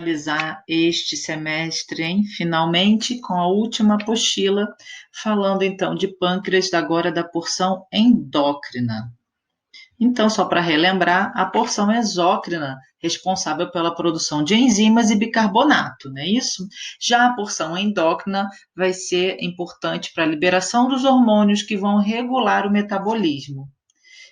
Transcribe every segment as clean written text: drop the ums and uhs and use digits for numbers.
finalizar este semestre, hein? Finalmente, com a última apostila, falando então de pâncreas, agora da porção endócrina. Então, só para relembrar, a porção exócrina responsável pela produção de enzimas e bicarbonato, não é isso? Já a porção endócrina vai ser importante para a liberação dos hormônios que vão regular o metabolismo.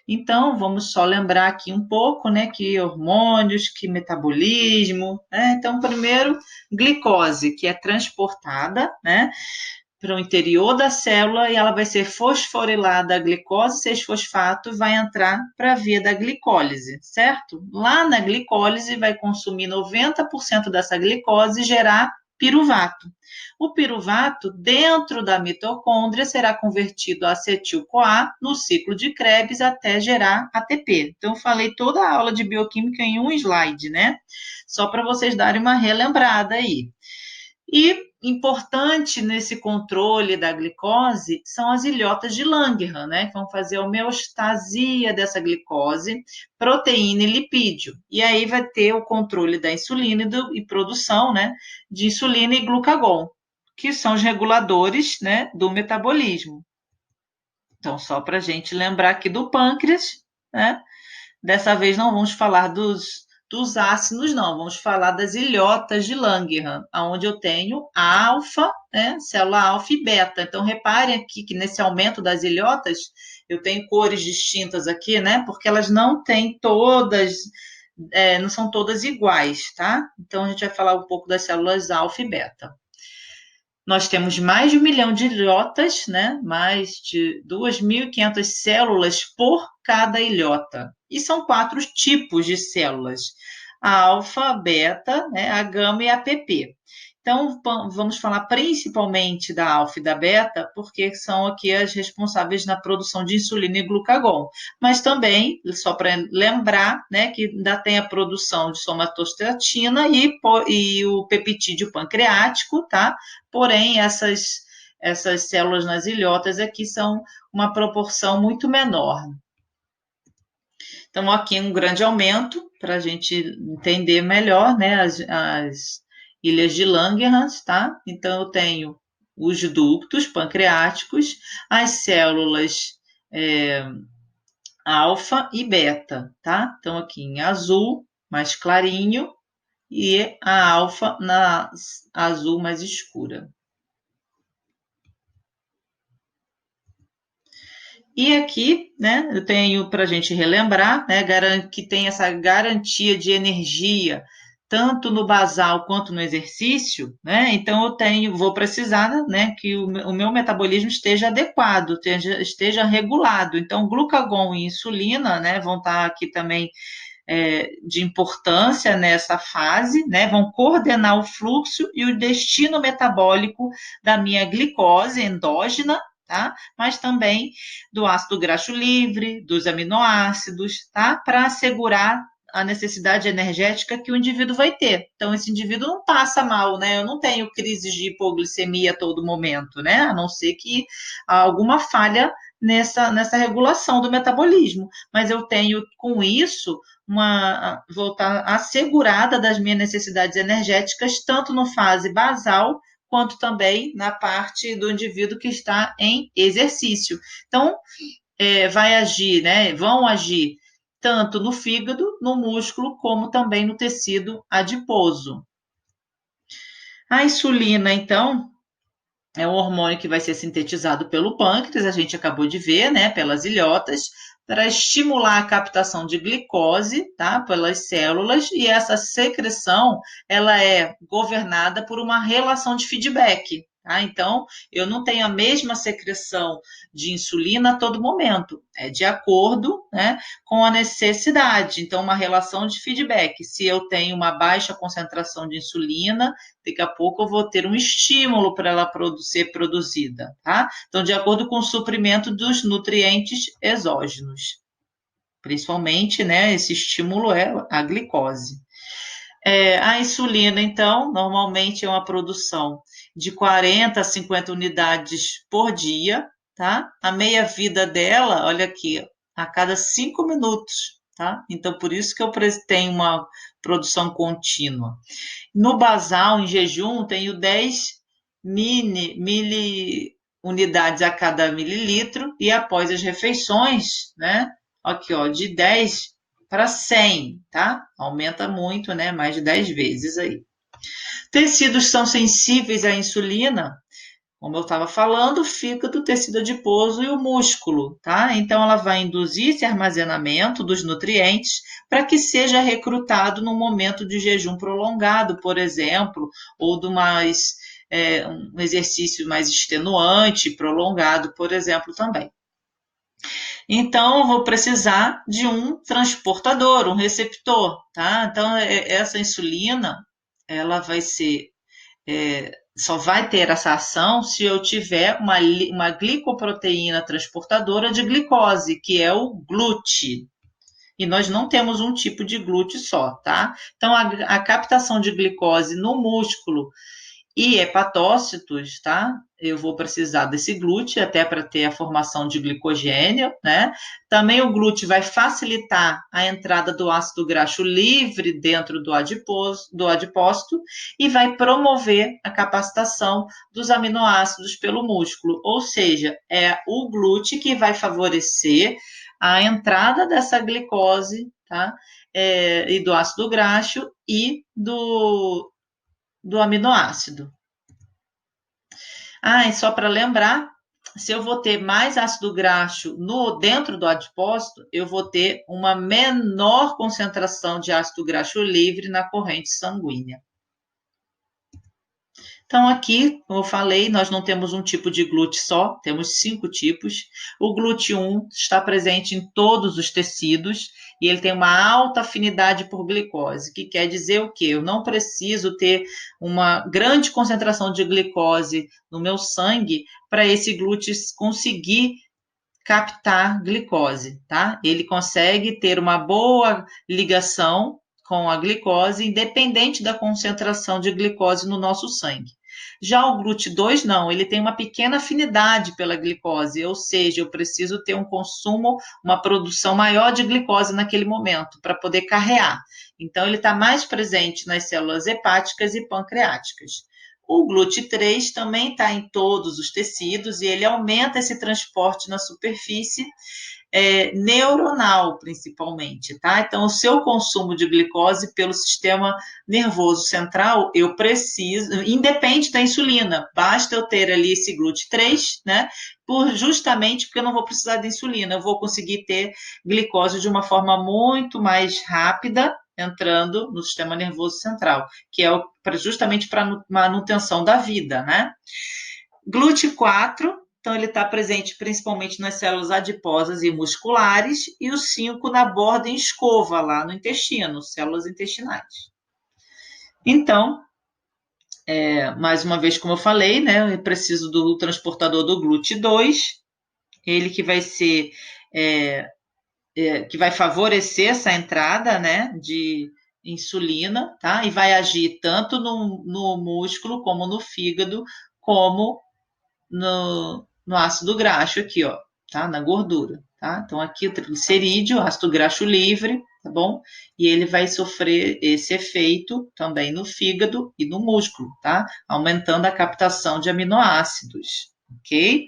Então, vamos só lembrar aqui um pouco, né, que hormônios, que metabolismo, né? Então, primeiro, glicose, que é transportada, né, para o interior da célula e ela vai ser fosforilada a glicose 6-fosfato e vai entrar para a via da glicólise, certo? Lá na glicólise vai consumir 90% dessa glicose e gerar piruvato. O piruvato, dentro da mitocôndria, será convertido a acetil-CoA no ciclo de Krebs até gerar ATP. Então, falei toda a aula de bioquímica em um slide, né? Só para vocês darem uma relembrada aí. E importante nesse controle da glicose são as ilhotas de Langerhans, né? Que vão fazer a homeostasia dessa glicose, proteína e lipídio. E aí vai ter o controle da insulina e produção, né, de insulina e glucagon, que são os reguladores, né, do metabolismo. Então, só para a gente lembrar aqui do pâncreas, né? Dessa vez não vamos falar dos ácidos, não. Vamos falar das ilhotas de Langerhans, onde eu tenho a alfa, né, célula alfa e beta. Então, reparem aqui que nesse aumento das ilhotas, eu tenho cores distintas aqui, né? Porque elas não têm todas, não são todas iguais, tá? Então, a gente vai falar um pouco das células alfa e beta. Nós temos mais de 1 milhão de ilhotas, né? Mais de 2.500 células por cada ilhota. E são 4 tipos de células: a alfa, a beta, né? A gama e a pp. Então, vamos falar principalmente da alfa e da beta, porque são aqui as responsáveis na produção de insulina e glucagon. Mas também, só para lembrar, né, que ainda tem a produção de somatostatina e o peptídeo pancreático, tá? Porém, essas células nas ilhotas aqui são uma proporção muito menor. Então, aqui um grande aumento para a gente entender melhor, né, as ilhas de Langerhans, tá? Então, eu tenho os ductos pancreáticos, as células alfa e beta, tá? Então, aqui em azul, mais clarinho, e a alfa na azul mais escura. E aqui, né, eu tenho para a gente relembrar, né, que tem essa garantia de energia tanto no basal quanto no exercício, né? Então vou precisar, né, que o meu metabolismo esteja adequado, esteja regulado. Então, glucagon e insulina, né, vão estar aqui também de importância nessa fase, né? Vão coordenar o fluxo e o destino metabólico da minha glicose endógena, tá? Mas também do ácido graxo livre, dos aminoácidos, tá? Para assegurar a necessidade energética que o indivíduo vai ter. Então, esse indivíduo não passa mal, né? Eu não tenho crises de hipoglicemia a todo momento, né? A não ser que há alguma falha nessa regulação do metabolismo. Mas eu tenho, com isso, vou estar assegurada das minhas necessidades energéticas, tanto no fase basal, quanto também na parte do indivíduo que está em exercício. Então, vai agir, né? Vão agir tanto no fígado, no músculo, como também no tecido adiposo. A insulina, então, é um hormônio que vai ser sintetizado pelo pâncreas, a gente acabou de ver, né, pelas ilhotas, para estimular a captação de glicose, tá, pelas células, e essa secreção, ela é governada por uma relação de feedback, tá? Então, eu não tenho a mesma secreção de insulina a todo momento, é de acordo, né, com a necessidade. Então, uma relação de feedback. Se eu tenho uma baixa concentração de insulina, daqui a pouco eu vou ter um estímulo para ela ser produzida, tá? Então, de acordo com o suprimento dos nutrientes exógenos. Principalmente, né, esse estímulo é a glicose. A insulina, então, normalmente é uma produção de 40 a 50 unidades por dia, tá? A meia-vida dela, olha aqui, a cada 5 minutos. tá? Então, por isso que eu tenho uma produção contínua. No basal, em jejum, tenho 10 miliunidades a cada mililitro, e após as refeições, né? Aqui, ó, de 10 para 100, tá? Aumenta muito, né? Mais de 10 vezes aí. Tecidos são sensíveis à insulina, como eu estava falando, o fígado, o tecido adiposo e o músculo, tá? Então, ela vai induzir esse armazenamento dos nutrientes para que seja recrutado no momento de jejum prolongado, por exemplo, ou de um exercício mais extenuante, prolongado, por exemplo, também. Então, eu vou precisar de um transportador, um receptor, tá? Então, essa insulina, ela vai ser só vai ter essa ação se eu tiver uma glicoproteína transportadora de glicose, que é o GLUT. E nós não temos um tipo de GLUT só, tá? Então, a captação de glicose no músculo e hepatócitos, tá? Eu vou precisar desse GLUT até para ter a formação de glicogênio, né? Também o GLUT vai facilitar a entrada do ácido graxo livre dentro do adipócito e vai promover a capacitação dos aminoácidos pelo músculo. Ou seja, é o GLUT que vai favorecer a entrada dessa glicose, tá? E do ácido graxo e do aminoácido. E só para lembrar, se eu vou ter mais ácido graxo dentro do adipócito, eu vou ter uma menor concentração de ácido graxo livre na corrente sanguínea. Então, aqui, como eu falei, nós não temos um tipo de GLUT só, temos 5 tipos. O GLUT1 está presente em todos os tecidos e ele tem uma alta afinidade por glicose, que quer dizer o quê? Eu não preciso ter uma grande concentração de glicose no meu sangue para esse GLUT conseguir captar glicose, tá? Ele consegue ter uma boa ligação com a glicose, independente da concentração de glicose no nosso sangue. Já o GLUT2 não, ele tem uma pequena afinidade pela glicose, ou seja, eu preciso ter um consumo, uma produção maior de glicose naquele momento para poder carrear. Então, ele está mais presente nas células hepáticas e pancreáticas. O GLUT3 também está em todos os tecidos e ele aumenta esse transporte na superfície neuronal, principalmente, tá? Então, o seu consumo de glicose pelo sistema nervoso central, eu preciso, independe da insulina, basta eu ter ali esse GLUT3, né? Justamente porque eu não vou precisar de insulina, eu vou conseguir ter glicose de uma forma muito mais rápida, entrando no sistema nervoso central, que é justamente para manutenção da vida, né? GLUT4, então ele está presente principalmente nas células adiposas e musculares, e o 5 na borda em escova, lá no intestino, células intestinais. Então, mais uma vez, como eu falei, né, eu preciso do transportador do GLUT2, ele que vai ser, que vai favorecer essa entrada, né, de insulina, tá? E vai agir tanto no músculo, como no fígado, como no ácido graxo aqui, ó, tá? Na gordura, tá? Então, aqui o triglicerídeo, ácido graxo livre, tá bom? E ele vai sofrer esse efeito também no fígado e no músculo, tá? Aumentando a captação de aminoácidos, ok?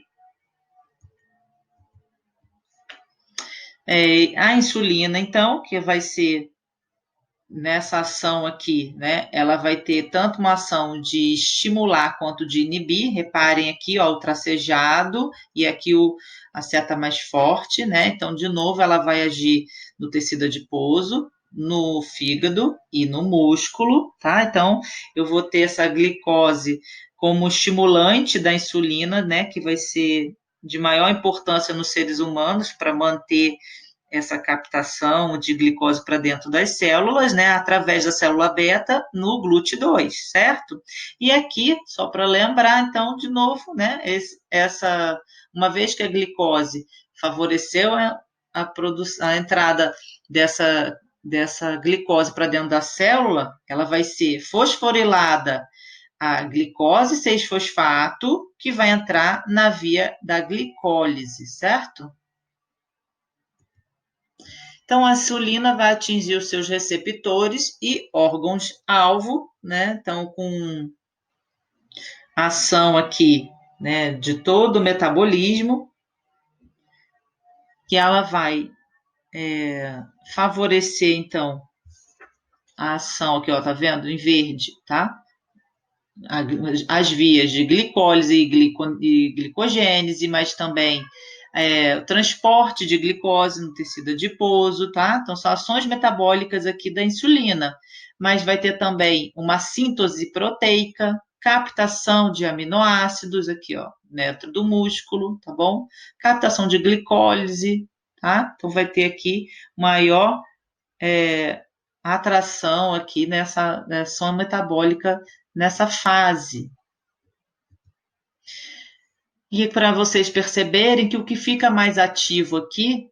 A insulina, então, que vai ser nessa ação aqui, né? Ela vai ter tanto uma ação de estimular quanto de inibir. Reparem aqui, ó, o tracejado e aqui a seta mais forte, né? Então, de novo, ela vai agir no tecido adiposo, no fígado e no músculo, tá? Então, eu vou ter essa glicose como estimulante da insulina, né? Que vai ser de maior importância nos seres humanos para manter essa captação de glicose para dentro das células, né, através da célula beta no GLUT2, certo? E aqui, só para lembrar, então, de novo, né, uma vez que a glicose favoreceu a entrada dessa glicose para dentro da célula, ela vai ser fosforilada a glicose 6-fosfato, que vai entrar na via da glicólise, certo? Então, a insulina vai atingir os seus receptores e órgãos-alvo, né? Então, com ação aqui, né, de todo o metabolismo, que ela vai favorecer, então, a ação aqui, ó, tá vendo? Em verde, tá? As vias de glicólise e glicogênese, mas também o transporte de glicose no tecido adiposo, tá? Então, são ações metabólicas aqui da insulina, mas vai ter também uma síntese proteica, captação de aminoácidos aqui, ó, dentro do músculo, tá bom? Captação de glicólise, tá? Então, vai ter aqui maior atração aqui nessa ação metabólica nessa fase. E para vocês perceberem que o que fica mais ativo aqui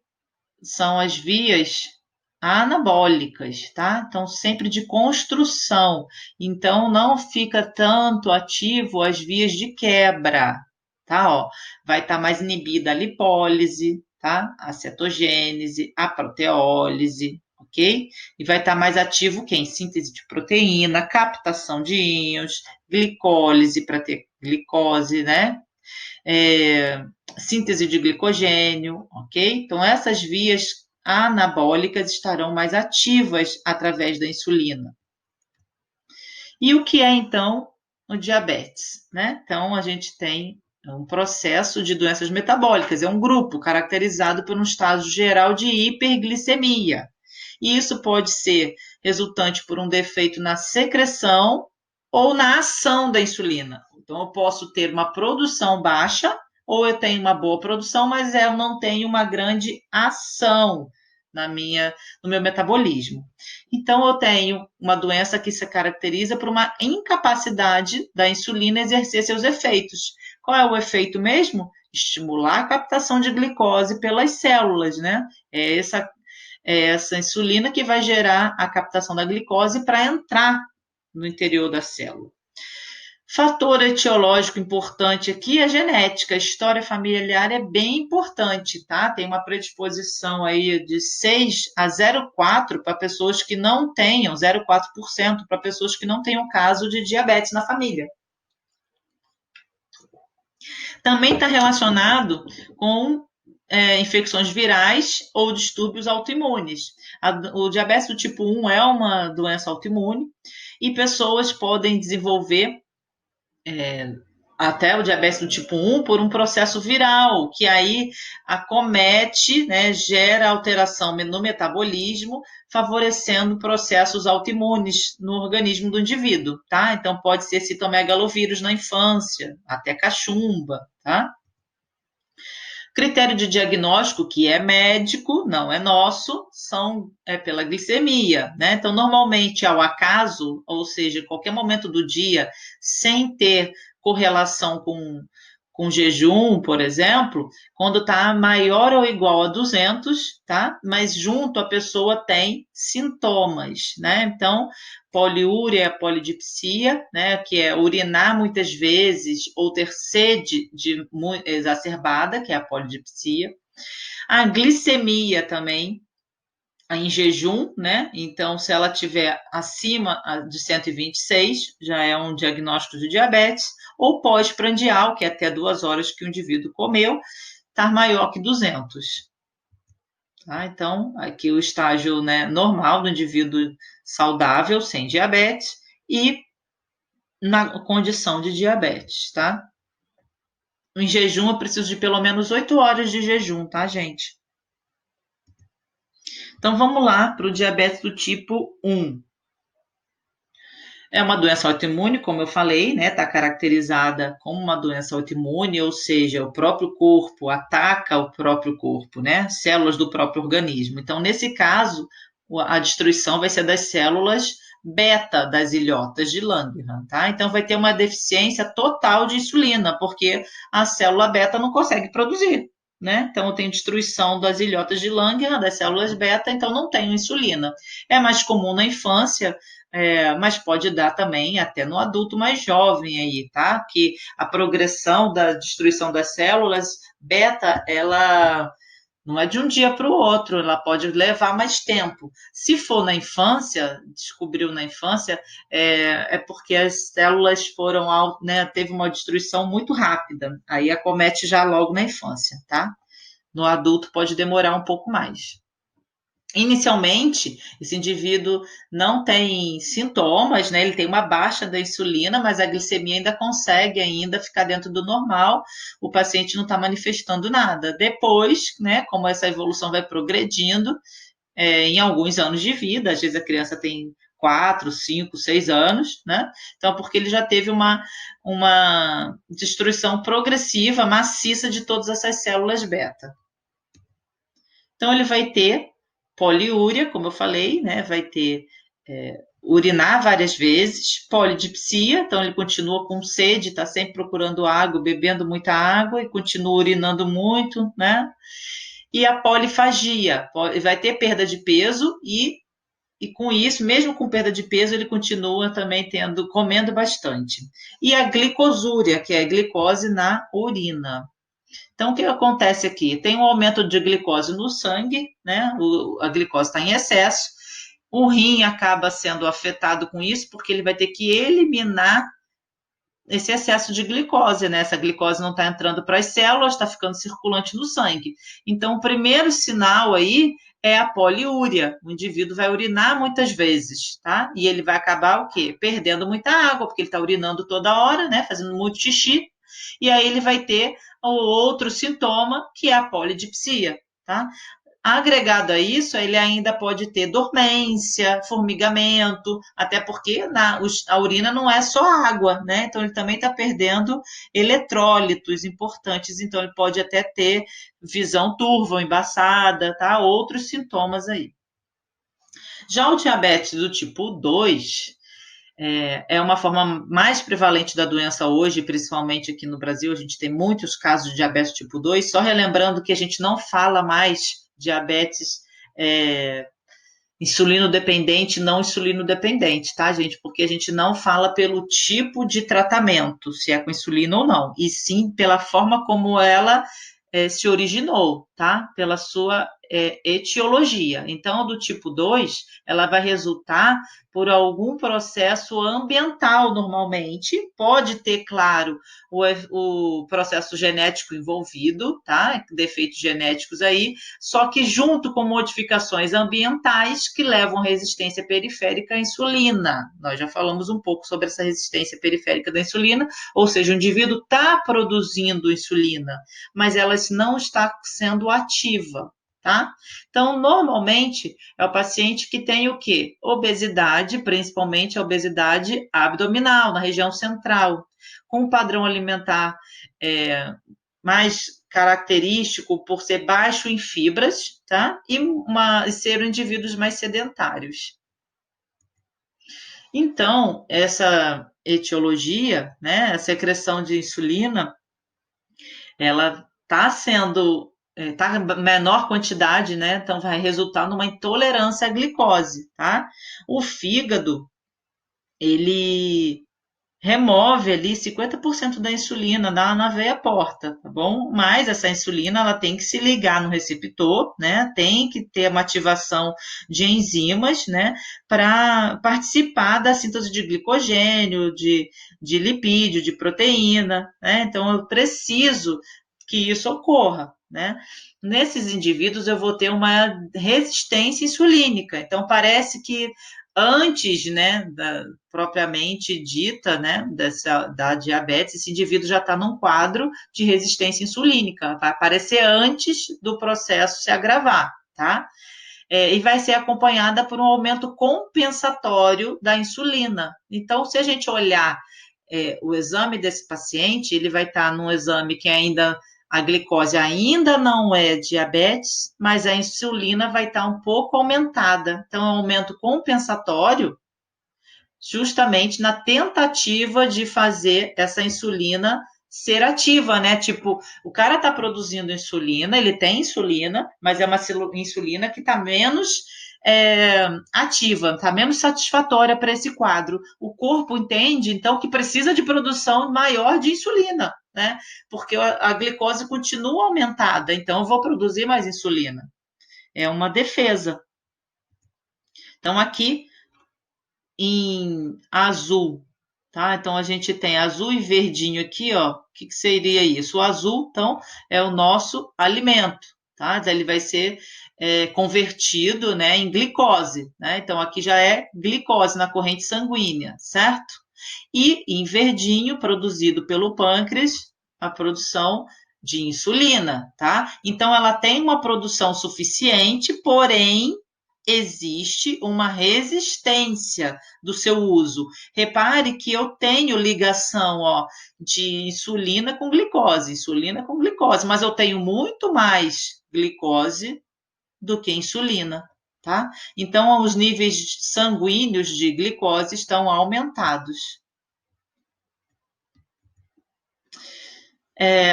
são as vias anabólicas, tá? Então, sempre de construção. Então, não fica tanto ativo as vias de quebra, tá? Ó, vai estar mais inibida a lipólise, tá? A cetogênese, a proteólise, ok? E vai estar mais ativo quem? Síntese de proteína, captação de íons, glicólise para ter glicose, né? Síntese de glicogênio, ok? Então, essas vias anabólicas estarão mais ativas através da insulina. E o que é, então, o diabetes, né? Então, a gente tem um processo de doenças metabólicas, é um grupo caracterizado por um estado geral de hiperglicemia. E isso pode ser resultante por um defeito na secreção ou na ação da insulina. Então, eu posso ter uma produção baixa ou eu tenho uma boa produção, mas eu não tenho uma grande ação no meu metabolismo. Então, eu tenho uma doença que se caracteriza por uma incapacidade da insulina exercer seus efeitos. Qual é o efeito mesmo? Estimular a captação de glicose pelas células, né? É essa insulina que vai gerar a captação da glicose para entrar no interior da célula. Fator etiológico importante aqui é a genética. A história familiar é bem importante, tá? Tem uma predisposição aí de 6 a 0,4 para pessoas que não tenham, 0,4% para pessoas que não tenham caso de diabetes na família. Também está relacionado com infecções virais ou distúrbios autoimunes. O diabetes do tipo 1 é uma doença autoimune e pessoas podem desenvolver até o diabetes do tipo 1 por um processo viral, que aí acomete, né, gera alteração no metabolismo, favorecendo processos autoimunes no organismo do indivíduo, tá? Então pode ser citomegalovírus na infância, até cachumba, tá? Critério de diagnóstico, que é médico, não é nosso, é pela glicemia, né? Então, normalmente, ao acaso, ou seja, qualquer momento do dia, sem ter correlação com jejum, por exemplo, quando está maior ou igual a 200, tá? Mas junto a pessoa tem sintomas, né? Então, poliúria, polidipsia, né? Que é urinar muitas vezes ou ter sede exacerbada, que é a polidipsia. A glicemia também, em jejum, né? Então, se ela tiver acima de 126, já é um diagnóstico de diabetes, ou pós-prandial, que é até 2 horas que o indivíduo comeu, está maior que 200. Tá? Então, aqui o estágio, né, normal do indivíduo saudável, sem diabetes, e na condição de diabetes, tá? Em jejum, eu preciso de pelo menos 8 horas de jejum, tá, gente? Então, vamos lá para o diabetes do tipo 1. É uma doença autoimune, como eu falei, né? Está caracterizada como uma doença autoimune, ou seja, o próprio corpo ataca o próprio corpo, né? Células do próprio organismo. Então, nesse caso, a destruição vai ser das células beta das ilhotas de Langerhans, tá? Então, vai ter uma deficiência total de insulina, porque a célula beta não consegue produzir, né? Então, eu tenho destruição das ilhotas de Langerhans, das células beta, então não tenho insulina. É mais comum na infância, mas pode dar também até no adulto mais jovem aí, tá? Que a progressão da destruição das células beta, ela Não é de um dia para o outro, ela pode levar mais tempo. Se for na infância, descobriu na infância, é porque as células foram, né, teve uma destruição muito rápida. Aí acomete já logo na infância, tá? No adulto pode demorar um pouco mais. Inicialmente, esse indivíduo não tem sintomas, né? Ele tem uma baixa da insulina, mas a glicemia ainda consegue ainda ficar dentro do normal. O paciente não está manifestando nada. Depois, né? Como essa evolução vai progredindo, em alguns anos de vida, às vezes a criança tem 4, 5, 6 anos, né? Então, porque ele já teve uma destruição progressiva, maciça de todas essas células beta. Então, ele vai ter poliúria, como eu falei, né? Vai ter urinar várias vezes, polidipsia, então ele continua com sede, está sempre procurando água, bebendo muita água e continua urinando muito, né? E a polifagia, vai ter perda de peso e com isso, mesmo com perda de peso, ele continua também comendo bastante. E a glicosúria, que é a glicose na urina. Então, o que acontece aqui? Tem um aumento de glicose no sangue, né? A glicose está em excesso. O rim acaba sendo afetado com isso, porque ele vai ter que eliminar esse excesso de glicose, né? Essa glicose não está entrando para as células, está ficando circulante no sangue. Então, o primeiro sinal aí é a poliúria. O indivíduo vai urinar muitas vezes, tá? E ele vai acabar o quê? Perdendo muita água, porque ele está urinando toda hora, né? Fazendo muito xixi. E aí ele vai ter o outro sintoma, que é a polidipsia, tá? Agregado a isso, ele ainda pode ter dormência, formigamento, até porque a urina não é só água, né? Então ele também está perdendo eletrólitos importantes, então ele pode até ter visão turva, ou embaçada, tá? Outros sintomas aí. Já o diabetes do tipo 2 é uma forma mais prevalente da doença hoje, principalmente aqui no Brasil. A gente tem muitos casos de diabetes tipo 2, só relembrando que a gente não fala mais diabetes insulino dependente, não insulino dependente, tá, gente? Porque a gente não fala pelo tipo de tratamento, se é com insulina ou não, e sim pela forma como ela se originou, tá? Pela sua etiologia. Então, do tipo 2, ela vai resultar por algum processo ambiental, normalmente. Pode ter, claro, o processo genético envolvido, tá? Defeitos genéticos aí, só que junto com modificações ambientais que levam à resistência periférica à insulina. Nós já falamos um pouco sobre essa resistência periférica da insulina, ou seja, o indivíduo está produzindo insulina, mas ela não está sendo ativa, tá? Então, normalmente, é o paciente que tem o quê? Obesidade, principalmente a obesidade abdominal, na região central, com um padrão alimentar mais característico por ser baixo em fibras, tá? E ser indivíduos mais sedentários. Então, essa etiologia, né, a secreção de insulina, ela está sendo tá menor quantidade, né? Então vai resultar numa intolerância à glicose, tá? O fígado, ele remove ali 50% da insulina na veia porta, tá bom? Mas essa insulina, ela tem que se ligar no receptor, né? Tem que ter uma ativação de enzimas, né? Para participar da síntese de glicogênio, de lipídio, de proteína, né? Então, eu preciso que isso ocorra, né? Nesses indivíduos, eu vou ter uma resistência insulínica. Então, parece que antes, né, propriamente dita, né, da diabetes, esse indivíduo já está num quadro de resistência insulínica, vai aparecer antes do processo se agravar, tá? E vai ser acompanhada por um aumento compensatório da insulina. Então, se a gente olhar o exame desse paciente, ele vai estar num exame que ainda a glicose ainda não é diabetes, mas a insulina vai estar um pouco aumentada. Então, é um aumento compensatório, justamente na tentativa de fazer essa insulina ser ativa, né? Tipo, o cara está produzindo insulina, ele tem insulina, mas é uma insulina que está menos ativa, está menos satisfatória para esse quadro. O corpo entende, então, que precisa de produção maior de insulina. né? Porque a glicose continua aumentada, então eu vou produzir mais insulina. É uma defesa. Então, aqui em azul, tá? Então, a gente tem azul e verdinho aqui, ó. O que seria isso? O azul, então, é o nosso alimento, tá? Ele vai ser convertido, né, em glicose, né? Então, aqui já é glicose na corrente sanguínea, certo? E em verdinho, produzido pelo pâncreas, a produção de insulina, tá? Então, ela tem uma produção suficiente, porém, existe uma resistência do seu uso. Repare que eu tenho ligação, ó, de insulina com glicose, mas eu tenho muito mais glicose do que insulina, tá? Então, os níveis sanguíneos de glicose estão aumentados.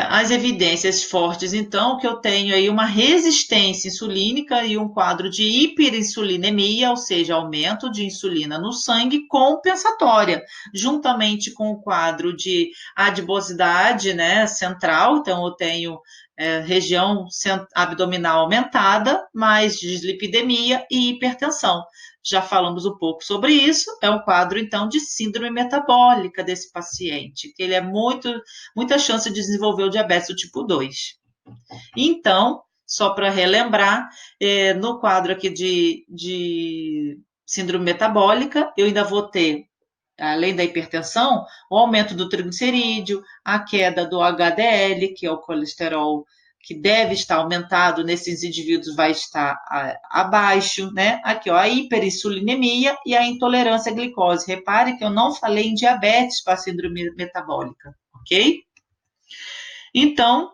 As evidências fortes, então, que eu tenho aí uma resistência insulínica e um quadro de hiperinsulinemia, ou seja, aumento de insulina no sangue compensatória, juntamente com o quadro de adiposidade, né, central, então eu tenho região abdominal aumentada, mais dislipidemia e hipertensão. Já falamos um pouco sobre isso, é um quadro, então, de síndrome metabólica desse paciente, que ele é muita chance de desenvolver o diabetes do tipo 2. Então, só para relembrar, no quadro aqui de síndrome metabólica, eu ainda vou ter, além da hipertensão, o aumento do triglicerídeo, a queda do HDL, que é o colesterol que deve estar aumentado nesses indivíduos, vai estar abaixo, né? Aqui, ó, a hiperinsulinemia e a intolerância à glicose. Repare que eu não falei em diabetes para síndrome metabólica, ok? Então,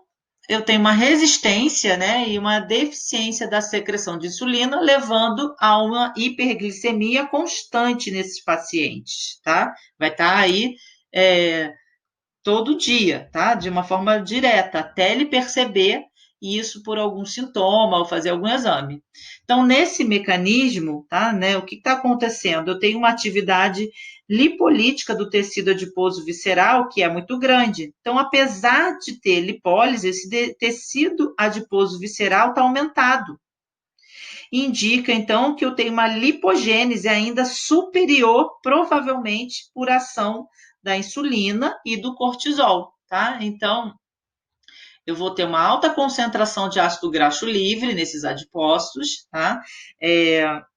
eu tenho uma resistência, né, e uma deficiência da secreção de insulina, levando a uma hiperglicemia constante nesses pacientes, tá? Vai estar aí todo dia, tá? De uma forma direta, até ele perceber isso por algum sintoma ou fazer algum exame. Então, nesse mecanismo, tá, né, o que está acontecendo? Eu tenho uma atividade lipolítica do tecido adiposo visceral que é muito grande. Então, apesar de ter lipólise, esse tecido adiposo visceral está aumentado. Indica, então, que eu tenho uma lipogênese ainda superior, provavelmente por ação da insulina e do cortisol, tá? Então, eu vou ter uma alta concentração de ácido graxo livre nesses adipócitos, tá?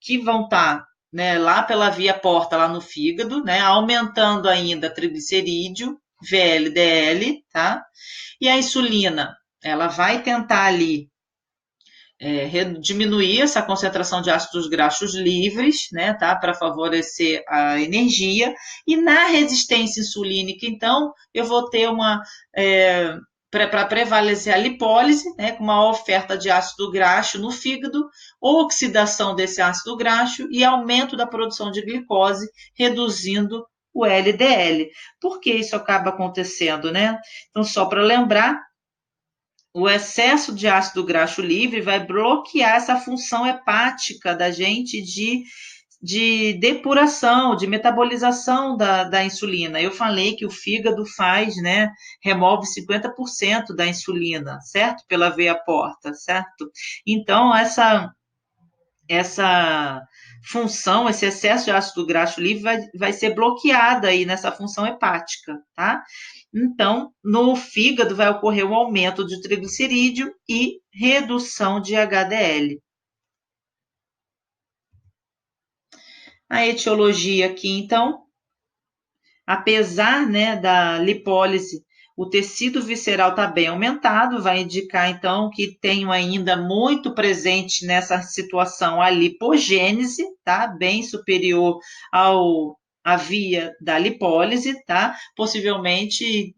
Que vão estar, né, lá pela via porta, lá no fígado, né? Aumentando ainda triglicerídeo, VLDL, tá? E a insulina, ela vai tentar ali diminuir essa concentração de ácidos graxos livres, né, tá, para favorecer a energia. E na resistência insulínica, então, eu vou ter uma para prevalecer a lipólise, né, com uma oferta de ácido graxo no fígado, oxidação desse ácido graxo e aumento da produção de glicose, reduzindo o LDL. Por que isso acaba acontecendo, né? Então, só para lembrar, o excesso de ácido graxo livre vai bloquear essa função hepática da gente de depuração, de metabolização da insulina. Eu falei que o fígado faz, né, remove 50% da insulina, certo? Pela veia porta, certo? Então, essa função, esse excesso de ácido graxo livre vai ser bloqueada aí nessa função hepática, tá? Então, no fígado vai ocorrer um aumento de triglicerídeo e redução de HDL. A etiologia aqui, então, apesar, né, da lipólise, o tecido visceral está bem aumentado, vai indicar, então, que tenho ainda muito presente nessa situação a lipogênese, tá? Bem superior à via da lipólise, tá? Possivelmente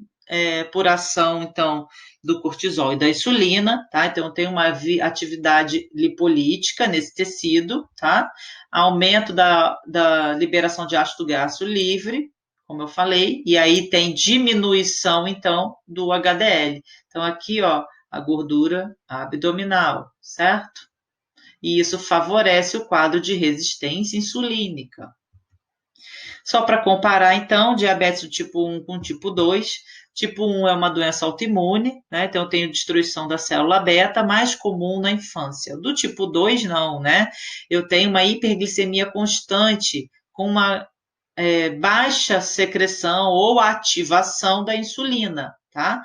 por ação, então, do cortisol e da insulina, tá? Então, tem uma atividade lipolítica nesse tecido, tá? Aumento da liberação de ácido graxo livre, como eu falei, e aí tem diminuição, então, do HDL. Então, aqui, ó, a gordura abdominal, certo? E isso favorece o quadro de resistência insulínica. Só para comparar, então, diabetes do tipo 1 com tipo 2. Tipo 1 é uma doença autoimune, né? Então, eu tenho destruição da célula beta, mais comum na infância. Do tipo 2, não, né? Eu tenho uma hiperglicemia constante, com uma baixa secreção ou ativação da insulina, tá?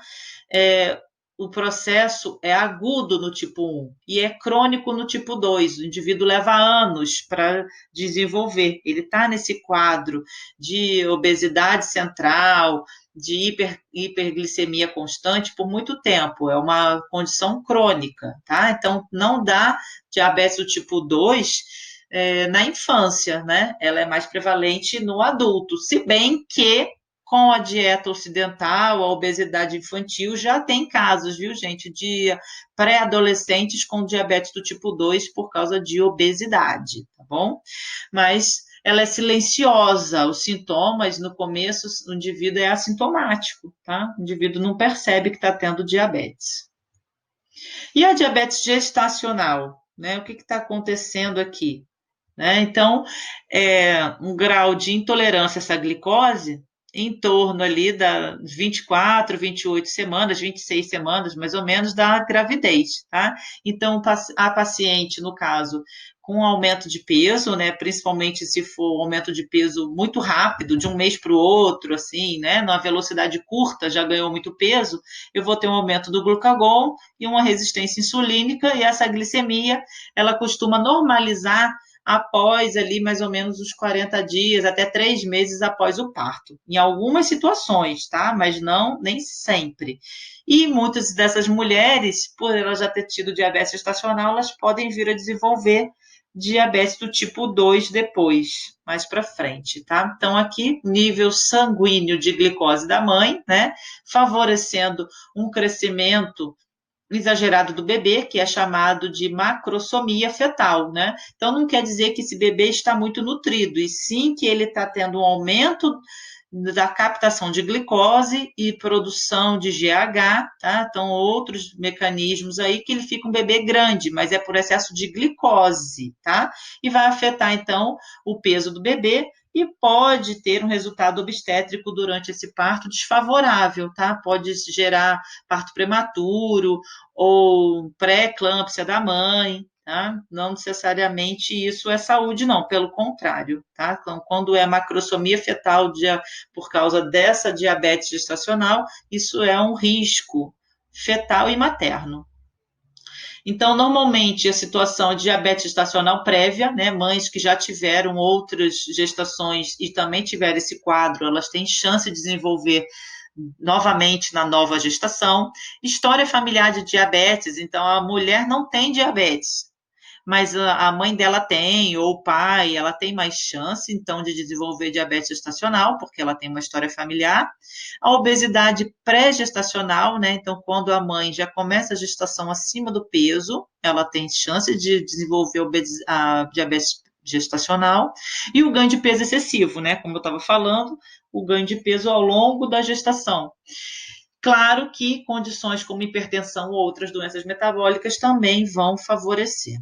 É, o processo é agudo no tipo 1 e é crônico no tipo 2. O indivíduo leva anos para desenvolver. Ele está nesse quadro de obesidade central, de hiperglicemia constante por muito tempo. É uma condição crônica, tá? Então, não dá diabetes do tipo 2 na infância, né? Ela é mais prevalente no adulto, se bem que com a dieta ocidental, a obesidade infantil, já tem casos, viu, gente, de pré-adolescentes com diabetes do tipo 2 por causa de obesidade, tá bom? Mas ela é silenciosa, os sintomas no começo, o indivíduo é assintomático, tá? O indivíduo não percebe que está tendo diabetes. E a diabetes gestacional, né? O que está acontecendo aqui? Né? Então, um grau de intolerância a essa glicose em torno ali das 24, 28 semanas, 26 semanas, mais ou menos, da gravidez, tá? Então, a paciente, no caso, com aumento de peso, né, principalmente se for um aumento de peso muito rápido, de um mês para o outro, assim, né, numa velocidade curta, já ganhou muito peso, eu vou ter um aumento do glucagon e uma resistência insulínica, e essa glicemia, ela costuma normalizar após ali mais ou menos os 40 dias, até 3 meses após o parto. Em algumas situações, tá? Mas não, nem sempre. E muitas dessas mulheres, por elas já ter tido diabetes gestacional, elas podem vir a desenvolver diabetes do tipo 2 depois, mais para frente, tá? Então, aqui, nível sanguíneo de glicose da mãe, né? Favorecendo um crescimento exagerado do bebê, que é chamado de macrosomia fetal, né? Então, não quer dizer que esse bebê está muito nutrido, e sim que ele está tendo um aumento da captação de glicose e produção de GH, tá? Então, outros mecanismos aí que ele fica um bebê grande, mas é por excesso de glicose, tá? E vai afetar, então, o peso do bebê e pode ter um resultado obstétrico durante esse parto desfavorável, tá? Pode gerar parto prematuro ou pré-eclâmpsia da mãe, tá? Não necessariamente isso é saúde, não, pelo contrário, tá? Então, quando é macrosomia fetal por causa dessa diabetes gestacional, isso é um risco fetal e materno. Então, normalmente, a situação de diabetes gestacional prévia, né, mães que já tiveram outras gestações e também tiveram esse quadro, elas têm chance de desenvolver novamente na nova gestação. História familiar de diabetes, então a mulher não tem diabetes, mas a mãe dela tem, ou o pai, ela tem mais chance, então, de desenvolver diabetes gestacional, porque ela tem uma história familiar. A obesidade pré-gestacional, né? Então, quando a mãe já começa a gestação acima do peso, ela tem chance de desenvolver a diabetes gestacional. E o ganho de peso excessivo, né? Como eu estava falando, o ganho de peso ao longo da gestação. Claro que condições como hipertensão ou outras doenças metabólicas também vão favorecer.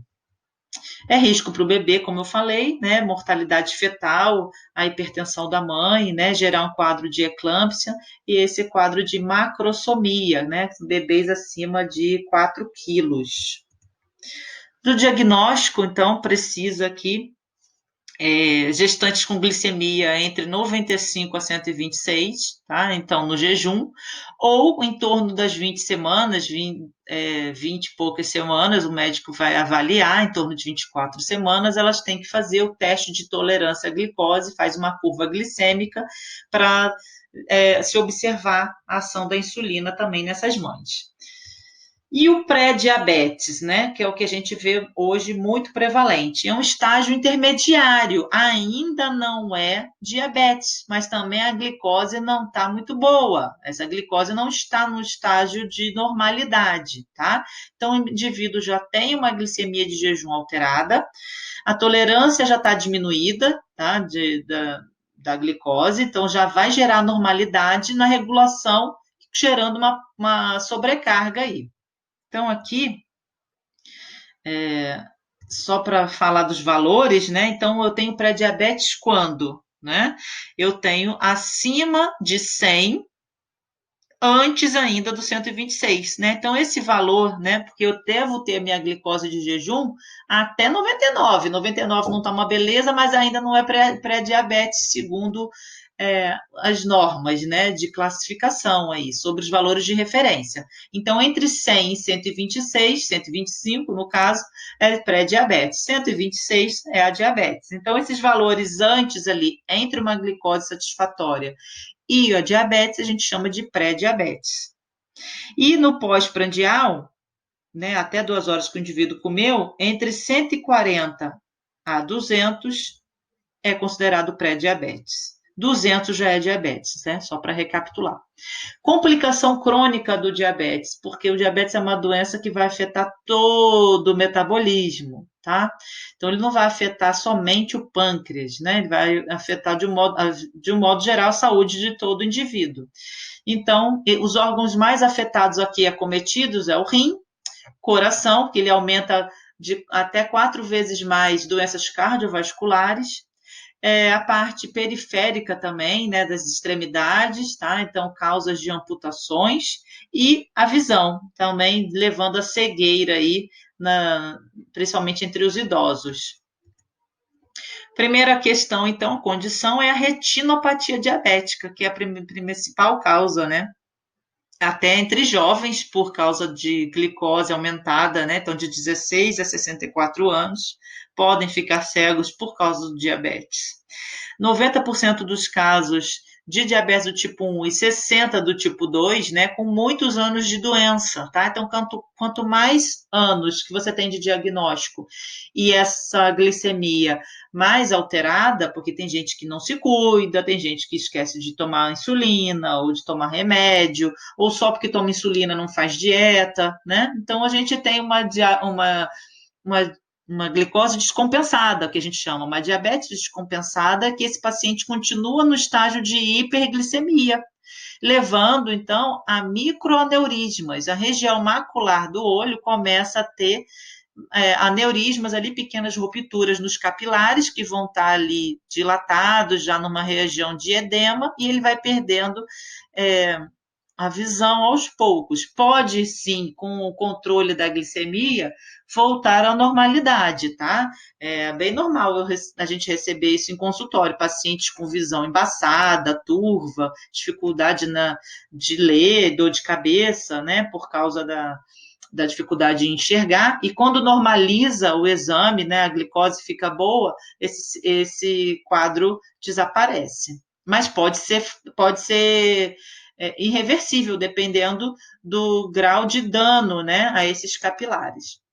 É risco para o bebê, como eu falei, né? Mortalidade fetal, a hipertensão da mãe, né? Gerar um quadro de eclâmpsia e esse quadro de macrosomia, né? Bebês acima de 4 quilos. Do diagnóstico, então, precisa aqui gestantes com glicemia entre 95 a 126, tá? Então, no jejum, ou em torno das 20 semanas, 20 e poucas semanas, o médico vai avaliar, em torno de 24 semanas, elas têm que fazer o teste de tolerância à glicose, faz uma curva glicêmica para se observar a ação da insulina também nessas mães. E o pré-diabetes, né, que é o que a gente vê hoje muito prevalente. É um estágio intermediário, ainda não é diabetes, mas também a glicose não está muito boa. Essa glicose não está no estágio de normalidade, tá? Então, o indivíduo já tem uma glicemia de jejum alterada, a tolerância já está diminuída, tá? Da glicose, então já vai gerar normalidade na regulação, gerando uma sobrecarga aí. Então, aqui, só para falar dos valores, né? Então, eu tenho pré-diabetes quando? né? Eu tenho acima de 100 antes ainda do 126, né? Então, esse valor, né? Porque eu devo ter minha glicose de jejum até 99. 99 não está uma beleza, mas ainda não é pré-diabetes, segundo as normas, né, de classificação aí, sobre os valores de referência. Então, entre 100 e 126, 125, no caso, é pré-diabetes. 126 é a diabetes. Então, esses valores antes ali, entre uma glicose satisfatória e a diabetes, a gente chama de pré-diabetes. E no pós-prandial, né, até 2 horas que o indivíduo comeu, entre 140 a 200 é considerado pré-diabetes. 200 já é diabetes, né? Só para recapitular. Complicação crônica do diabetes, porque o diabetes é uma doença que vai afetar todo o metabolismo, tá? Então, ele não vai afetar somente o pâncreas, né? Ele vai afetar de um modo geral a saúde de todo o indivíduo. Então, os órgãos mais afetados aqui, acometidos, é o rim, coração, que ele aumenta de até 4 vezes mais doenças cardiovasculares, a parte periférica também, né, das extremidades, tá? Então, causas de amputações e a visão, também levando a cegueira aí, principalmente entre os idosos. Primeira questão, então, condição é a retinopatia diabética, que é a principal causa, né? Até entre jovens, por causa de glicose aumentada, né? Então, de 16 a 64 anos, podem ficar cegos por causa do diabetes. 90% dos casos de diabetes do tipo 1 e 60% do tipo 2, né, com muitos anos de doença, tá? Então, quanto mais anos que você tem de diagnóstico e essa glicemia mais alterada, porque tem gente que não se cuida, tem gente que esquece de tomar insulina ou de tomar remédio, ou só porque toma insulina não faz dieta, né? Então, a gente tem uma uma glicose descompensada, que a gente chama, uma diabetes descompensada, que esse paciente continua no estágio de hiperglicemia, levando, então, a microaneurismas. A região macular do olho começa a ter aneurismas ali, pequenas rupturas nos capilares, que vão estar ali dilatados, já numa região de edema, e ele vai perdendo a visão aos poucos. Pode sim, com o controle da glicemia, voltar à normalidade, tá? É bem normal a gente receber isso em consultório, pacientes com visão embaçada, turva, dificuldade de ler, dor de cabeça, né, por causa da dificuldade em enxergar, e quando normaliza o exame, né, a glicose fica boa, esse quadro desaparece. Mas pode ser irreversível, dependendo do grau de dano, né, a esses capilares.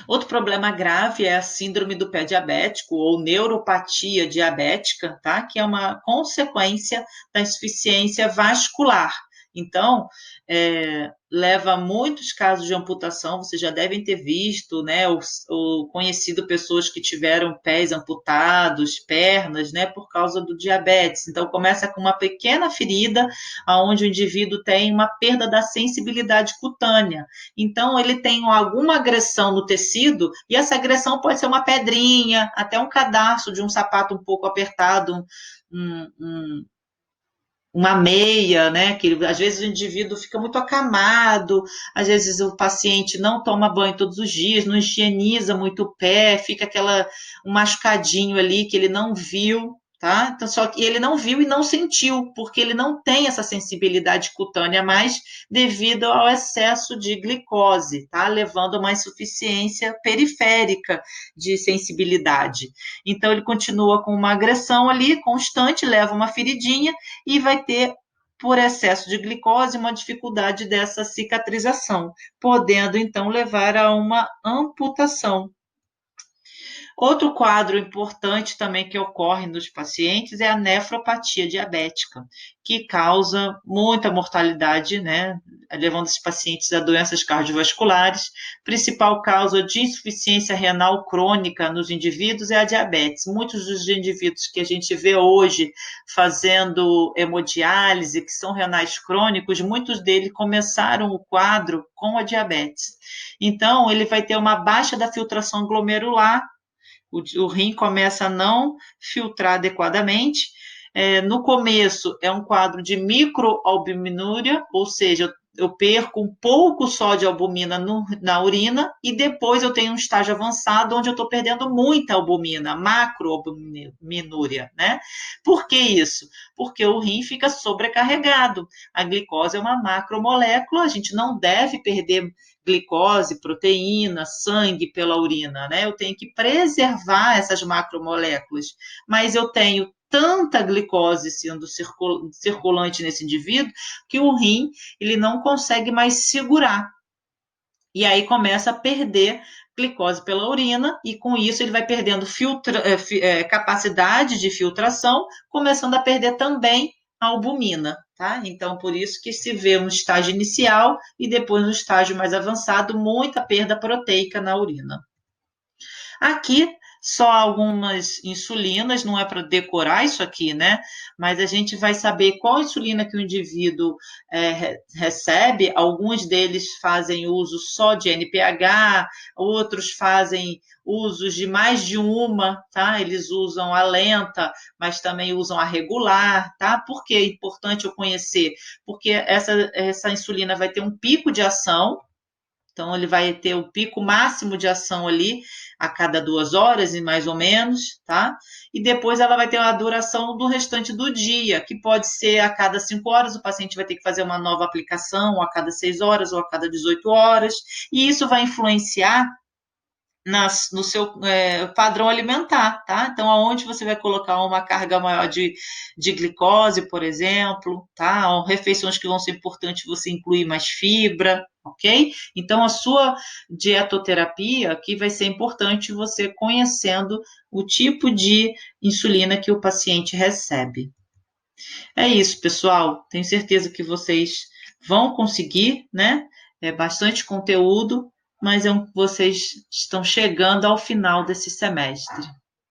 Outro problema grave é a síndrome do pé diabético ou neuropatia diabética, tá? Que é uma consequência da insuficiência vascular. Então, leva a muitos casos de amputação, vocês já devem ter visto, né, ou conhecido pessoas que tiveram pés amputados, pernas, né, por causa do diabetes. Então, começa com uma pequena ferida, onde o indivíduo tem uma perda da sensibilidade cutânea. Então, ele tem alguma agressão no tecido, e essa agressão pode ser uma pedrinha, até um cadarço de um sapato um pouco apertado, uma meia, né? Que às vezes o indivíduo fica muito acamado, às vezes o paciente não toma banho todos os dias, não higieniza muito o pé, fica um machucadinho ali que ele não viu, tá? Então, só que ele não viu e não sentiu, porque ele não tem essa sensibilidade cutânea mais devido ao excesso de glicose, tá? Levando a uma insuficiência periférica de sensibilidade. Então, ele continua com uma agressão ali constante, leva uma feridinha e vai ter, por excesso de glicose, uma dificuldade dessa cicatrização, podendo então levar a uma amputação. Outro quadro importante também que ocorre nos pacientes é a nefropatia diabética, que causa muita mortalidade, né, levando esses pacientes a doenças cardiovasculares. Principal causa de insuficiência renal crônica nos indivíduos é a diabetes. Muitos dos indivíduos que a gente vê hoje fazendo hemodiálise, que são renais crônicos, muitos deles começaram o quadro com a diabetes. Então, ele vai ter uma baixa da filtração glomerular, O rim começa a não filtrar adequadamente. No começo é um quadro de microalbuminúria, ou seja, eu perco um pouco só de albumina na urina e depois eu tenho um estágio avançado onde eu estou perdendo muita albumina, macroalbuminúria, né? Por que isso? Porque o rim fica sobrecarregado. A glicose é uma macromolécula, a gente não deve perder glicose, proteína, sangue pela urina, né? Eu tenho que preservar essas macromoléculas, mas eu tenho tanta glicose sendo circulante nesse indivíduo que o rim ele não consegue mais segurar. E aí começa a perder glicose pela urina e com isso ele vai perdendo capacidade de filtração, começando a perder também a albumina, tá? Então por isso que se vê um estágio inicial e depois no estágio mais avançado muita perda proteica na urina. Aqui, só algumas insulinas, não é para decorar isso aqui, né? Mas a gente vai saber qual insulina que o indivíduo recebe. Alguns deles fazem uso só de NPH, outros fazem usos de mais de uma, tá? Eles usam a lenta, mas também usam a regular, tá? Por que é importante eu conhecer? Porque essa insulina vai ter um pico de ação, então, ele vai ter o pico máximo de ação ali a cada 2 horas, e mais ou menos, tá? E depois ela vai ter a duração do restante do dia, que pode ser a cada 5 horas, o paciente vai ter que fazer uma nova aplicação, ou a cada 6 horas, ou a cada 18 horas, e isso vai influenciar no seu padrão alimentar, tá? Então, aonde você vai colocar uma carga maior de glicose, por exemplo, tá? Ou refeições que vão ser importantes você incluir mais fibra, ok? Então, a sua dietoterapia aqui vai ser importante você conhecendo o tipo de insulina que o paciente recebe. É isso, pessoal. Tenho certeza que vocês vão conseguir, né? É bastante conteúdo, mas vocês estão chegando ao final desse semestre.